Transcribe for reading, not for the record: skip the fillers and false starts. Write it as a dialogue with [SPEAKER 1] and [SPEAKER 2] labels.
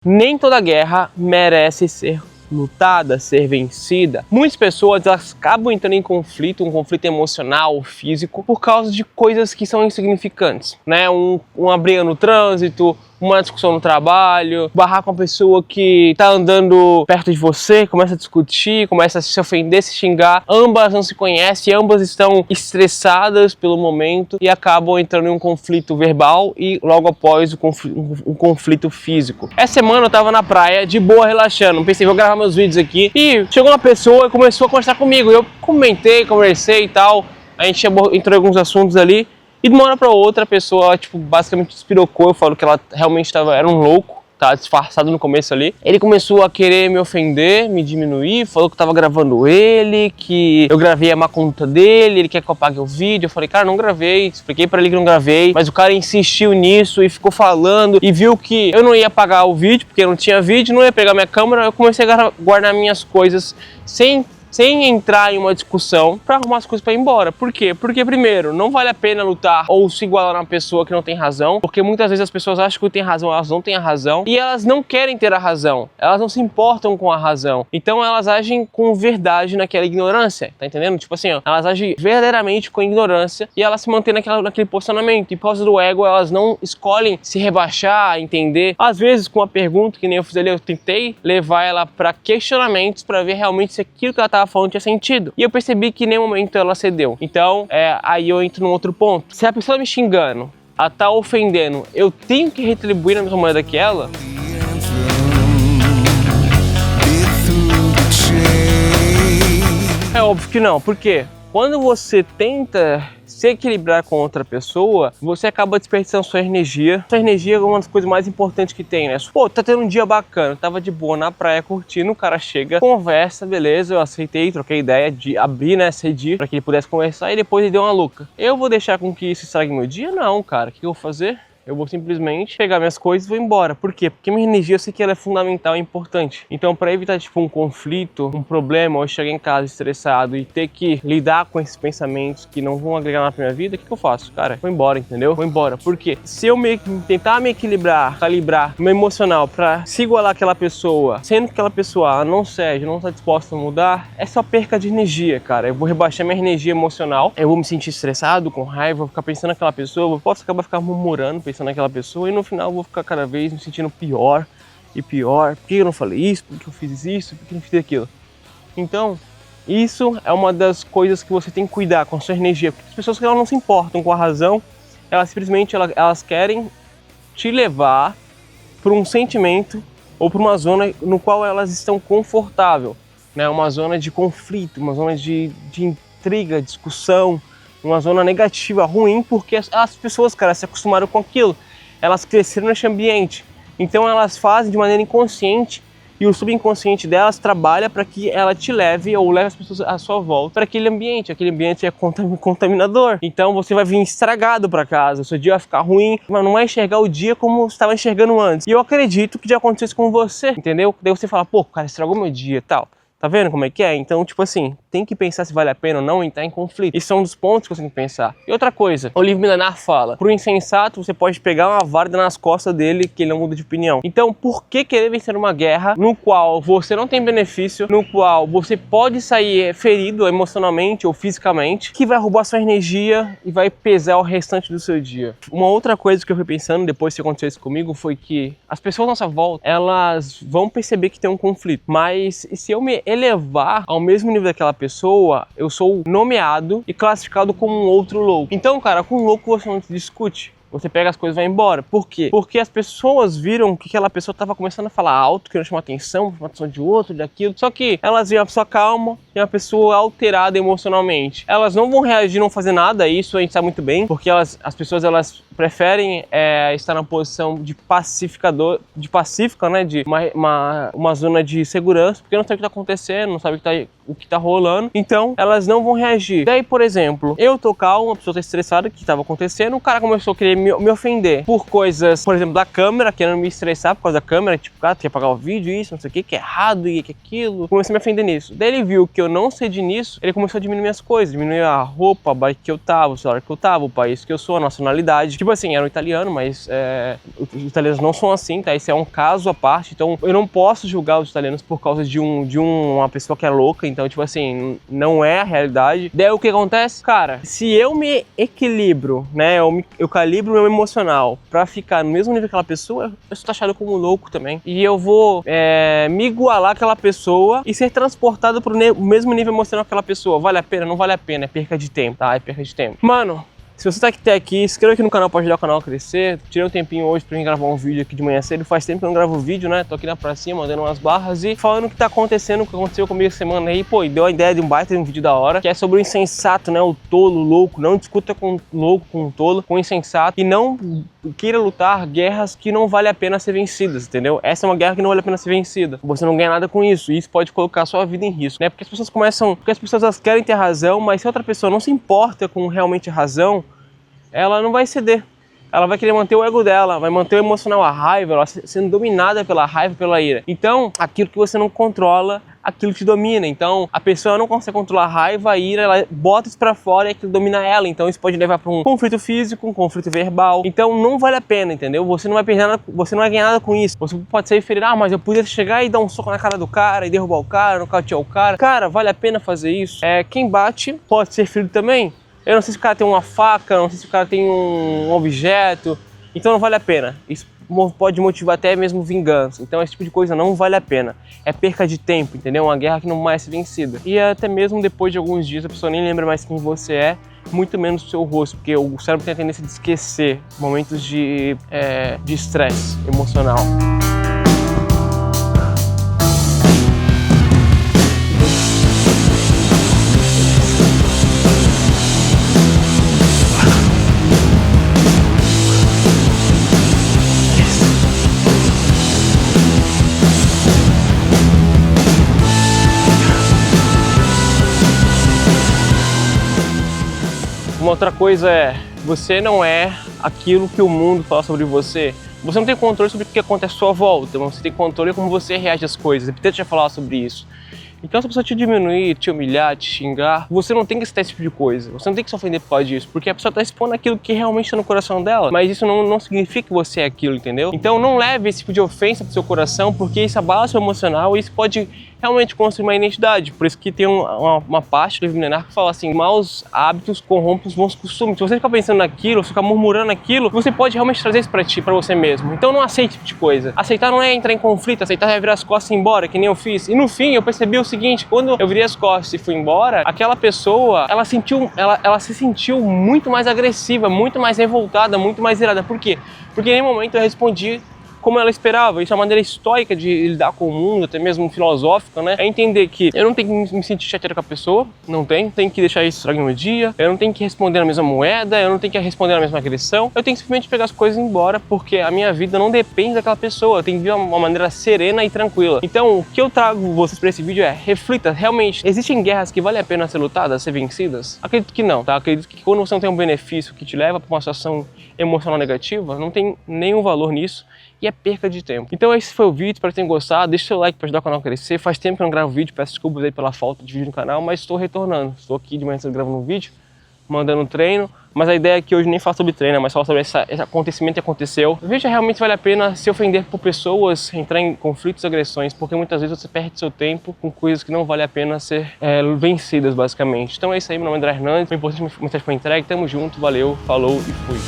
[SPEAKER 1] Nem toda guerra merece ser lutada, ser vencida. Muitas pessoas elas acabam entrando em conflito, um conflito emocional, físico, por causa de coisas que são insignificantes, né? Uma briga no trânsito, uma discussão no trabalho, barrar com a pessoa que tá andando perto de você, começa a discutir, começa a se ofender, se xingar. Ambas não se conhecem, ambas estão estressadas pelo momento e acabam entrando em um conflito verbal e logo após um conflito físico. Essa semana eu tava na praia, de boa, relaxando. Pensei, vou gravar meus vídeos aqui. E chegou uma pessoa e começou a conversar comigo. Eu conversei e tal. A gente entrou em alguns assuntos ali. E de uma hora pra outra a pessoa, basicamente despirocou. Eu falo que ela realmente era um louco, tá disfarçado no começo ali. Ele começou a querer me ofender, me diminuir, falou que eu tava gravando ele, que eu gravei a má conta dele, ele quer que eu apague o vídeo. Eu falei, cara, não gravei, expliquei pra ele que não gravei, mas o cara insistiu nisso e ficou falando e viu que eu não ia apagar o vídeo, porque não tinha vídeo, não ia pegar minha câmera. Eu comecei a guardar minhas coisas sem entrar em uma discussão pra arrumar as coisas pra ir embora. Por quê? Porque primeiro, não vale a pena lutar ou se igualar a uma pessoa que não tem razão, porque muitas vezes as pessoas acham que tem razão, elas não têm a razão, e elas não querem ter a razão, elas não se importam com a razão, então elas agem com verdade naquela ignorância, tá entendendo? Tipo assim, ó, elas agem verdadeiramente com ignorância e elas se mantêm naquele posicionamento, e por causa do ego elas não escolhem se rebaixar, entender. Às vezes com uma pergunta, que nem eu fiz ali, eu tentei levar ela pra questionamentos pra ver realmente se aquilo que ela tava falando tinha sentido. E eu percebi que em nenhum momento ela cedeu. Então, aí eu entro num outro ponto. Se a pessoa me xingando, ela tá ofendendo, eu tenho que retribuir na mesma moeda que ela? É óbvio que não. Por quê? Quando você tenta se equilibrar com outra pessoa, você acaba desperdiçando sua energia. Sua energia é uma das coisas mais importantes que tem, né? Pô, tá tendo um dia bacana, tava de boa na praia curtindo, o cara chega, conversa, beleza, eu aceitei, troquei ideia de abrir, né, cedir pra que ele pudesse conversar e depois ele deu uma louca. Eu vou deixar com que isso estrague meu dia? Não, cara. O que eu vou fazer? Eu vou simplesmente pegar minhas coisas e vou embora. Por quê? Porque minha energia eu sei que ela é fundamental e importante. Então, para evitar um conflito, um problema, ou chegar em casa estressado e ter que lidar com esses pensamentos que não vão agregar na minha vida, o que eu faço? Cara, vou embora, entendeu? Vou embora. Por quê? Se eu tentar me equilibrar, calibrar meu emocional para se igualar àquela pessoa, sendo que aquela pessoa não cede, não está disposta a mudar, é só perca de energia, cara. Eu vou rebaixar minha energia emocional, eu vou me sentir estressado, com raiva, vou ficar pensando naquela pessoa, eu posso acabar murmurando, pensando naquela pessoa, e no final eu vou ficar cada vez me sentindo pior e pior. Por que eu não falei isso? Por que eu fiz isso? Por que eu não fiz aquilo? Então, isso é uma das coisas que você tem que cuidar com a sua energia. Porque as pessoas que elas não se importam com a razão, elas simplesmente elas querem te levar para um sentimento ou para uma zona no qual elas estão confortável, né? Uma zona de conflito, uma zona de intriga, discussão, uma zona negativa, ruim, porque as pessoas, cara, se acostumaram com aquilo, elas cresceram nesse ambiente, então elas fazem de maneira inconsciente e o subconsciente delas trabalha para que ela te leve ou leve as pessoas à sua volta para aquele ambiente é contaminador, então você vai vir estragado para casa, o seu dia vai ficar ruim, mas não vai enxergar o dia como você estava enxergando antes, e eu acredito que já aconteceu isso com você, entendeu? Daí você fala, pô, cara, estragou meu dia e tal. Tá vendo como é que é? Então, tipo assim, tem que pensar se vale a pena ou não entrar em conflito. Isso é um dos pontos que você tem que pensar. E outra coisa, o livro milenar fala, pro insensato você pode pegar uma varda nas costas dele que ele não muda de opinião. Então, por que querer vencer uma guerra no qual você não tem benefício, no qual você pode sair ferido emocionalmente ou fisicamente, que vai roubar sua energia e vai pesar o restante do seu dia? Uma outra coisa que eu fui pensando depois que aconteceu isso comigo foi que as pessoas à nossa volta, elas vão perceber que tem um conflito, mas se eu me elevar ao mesmo nível daquela pessoa, eu sou nomeado e classificado como um outro louco. Então, cara, com um louco você não se discute. Você pega as coisas e vai embora. Por quê? Porque as pessoas viram que aquela pessoa estava começando a falar alto, querendo chamar atenção de outro, daquilo. Só que elas viram uma pessoa calma e uma pessoa alterada emocionalmente. Elas não vão reagir, não fazer nada, isso a gente sabe muito bem, porque as pessoas elas preferem estar na posição de pacificador, de pacífica, né? De uma zona de segurança, porque não sabe o que está acontecendo, não sabe o que tá rolando. Então elas não vão reagir. Daí, por exemplo, eu tô calmo, a pessoa tá estressada, o que estava acontecendo, o cara começou a querer me ofender por coisas, por exemplo, da câmera, querendo me estressar por causa da câmera, tipo, cara, quer apagar o vídeo, isso, não sei o que é errado, e que aquilo. Comecei a me ofender nisso. Daí ele viu que eu não cedi nisso, ele começou a diminuir as coisas, diminuir a roupa, a bike que eu tava, o celular que eu tava, o país que eu sou, a nacionalidade. Tipo Tipo assim, era um italiano, mas os italianos não são assim, tá? Esse é um caso à parte, então eu não posso julgar os italianos por causa de uma pessoa que é louca, então, tipo assim, não é a realidade. Daí o que acontece? Cara, se eu me equilibro, né, eu calibro o meu emocional pra ficar no mesmo nível que aquela pessoa, eu sou taxado como louco também. E eu vou me igualar àquela pessoa e ser transportado pro mesmo nível emocional que aquela pessoa. Vale a pena? Não vale a pena, é perca de tempo, tá? É perca de tempo. Mano, se você tá até aqui, se inscreva aqui no canal para ajudar o canal a crescer. Tirei um tempinho hoje pra mim gravar um vídeo aqui de manhã cedo. Faz tempo que eu não gravo vídeo, né? Tô aqui na pracinha, mandando umas barras e falando o que tá acontecendo, o que aconteceu comigo essa semana aí. Pô, e deu a ideia de um baita de um vídeo da hora, que é sobre o insensato, né? O tolo, o louco. Não discuta com o louco, com o tolo, com o insensato. E não queira lutar guerras que não vale a pena ser vencidas, entendeu? Essa é uma guerra que não vale a pena ser vencida. Você não ganha nada com isso. E isso pode colocar a sua vida em risco, né? Porque as pessoas elas querem ter razão, mas se outra pessoa não se importa com realmente a razão, ela não vai ceder. Ela vai querer manter o ego dela, vai manter o emocional, a raiva, ela sendo dominada pela raiva, pela ira. Então, aquilo que você não controla, aquilo te domina. Então, a pessoa não consegue controlar a raiva, a ira, ela bota isso pra fora e aquilo domina ela. Então, isso pode levar para um conflito físico, um conflito verbal. Então, não vale a pena, entendeu? Você não vai perder nada, você não vai ganhar nada com isso. Você pode ser ferido, mas eu podia chegar e dar um soco na cara do cara e derrubar o cara, nocautear o cara. Cara, vale a pena fazer isso? Quem bate pode ser ferido também. Eu não sei se o cara tem uma faca, não sei se o cara tem um objeto, então não vale a pena. Isso pode motivar até mesmo vingança. Então esse tipo de coisa não vale a pena. É perca de tempo, entendeu? Uma guerra que não vai ser vencida. E até mesmo depois de alguns dias a pessoa nem lembra mais quem você é, muito menos o seu rosto, porque o cérebro tem a tendência de esquecer momentos de estresse emocional. Uma outra coisa é, você não é aquilo que o mundo fala sobre você. Você não tem controle sobre o que acontece à sua volta, mas você tem controle como você reage às coisas. Eu tento já falar sobre isso. Então se a pessoa te diminuir, te humilhar, te xingar, você não tem que citar esse tipo de coisa. Você não tem que se ofender por causa disso, porque a pessoa está expondo aquilo que realmente está no coração dela. Mas isso não significa que você é aquilo, entendeu? Então não leve esse tipo de ofensa pro seu coração, porque isso abala seu emocional e isso pode realmente construir uma identidade. Por isso que tem uma parte do livro milenar que fala assim, maus hábitos corrompem os bons costumes. Se você ficar pensando naquilo, ficar murmurando aquilo, você pode realmente trazer isso pra ti, pra você mesmo. Então não aceite esse tipo de coisa. Aceitar não é entrar em conflito, aceitar é virar as costas e ir embora, que nem eu fiz. E no fim eu percebi o seguinte, quando eu virei as costas e fui embora, aquela pessoa, ela se sentiu muito mais agressiva, muito mais revoltada, muito mais irada. Por quê? Porque em nenhum momento eu respondi como ela esperava. Isso é uma maneira estoica de lidar com o mundo, até mesmo filosófica, né? É entender que eu não tenho que me sentir chateado com a pessoa, não tenho que deixar isso estragar meu dia, eu não tenho que responder na mesma moeda, eu não tenho que responder na mesma agressão, eu tenho que simplesmente pegar as coisas e ir embora, porque a minha vida não depende daquela pessoa, eu tenho que viver uma maneira serena e tranquila. Então, o que eu trago vocês para esse vídeo é, reflita, realmente, existem guerras que vale a pena ser lutadas, ser vencidas? Acredito que não, tá? Acredito que quando você não tem um benefício que te leva para uma situação emocional negativa, não tem nenhum valor nisso, e é perca de tempo. Então esse foi o vídeo, espero que tenham gostado, deixa o seu like para ajudar o canal a crescer. Faz tempo que eu não gravo vídeo, peço desculpas aí pela falta de vídeo no canal, mas estou retornando. Estou aqui de manhã gravando um vídeo, mandando um treino, mas a ideia é que hoje nem falar sobre treino, mas falar sobre esse acontecimento que aconteceu. Veja, realmente vale a pena se ofender por pessoas, entrar em conflitos e agressões, porque muitas vezes você perde seu tempo com coisas que não vale a pena ser vencidas, basicamente. Então é isso aí, meu nome é André Hernandes, uma importante mensagem foi entregue, tamo junto, valeu, falou e fui.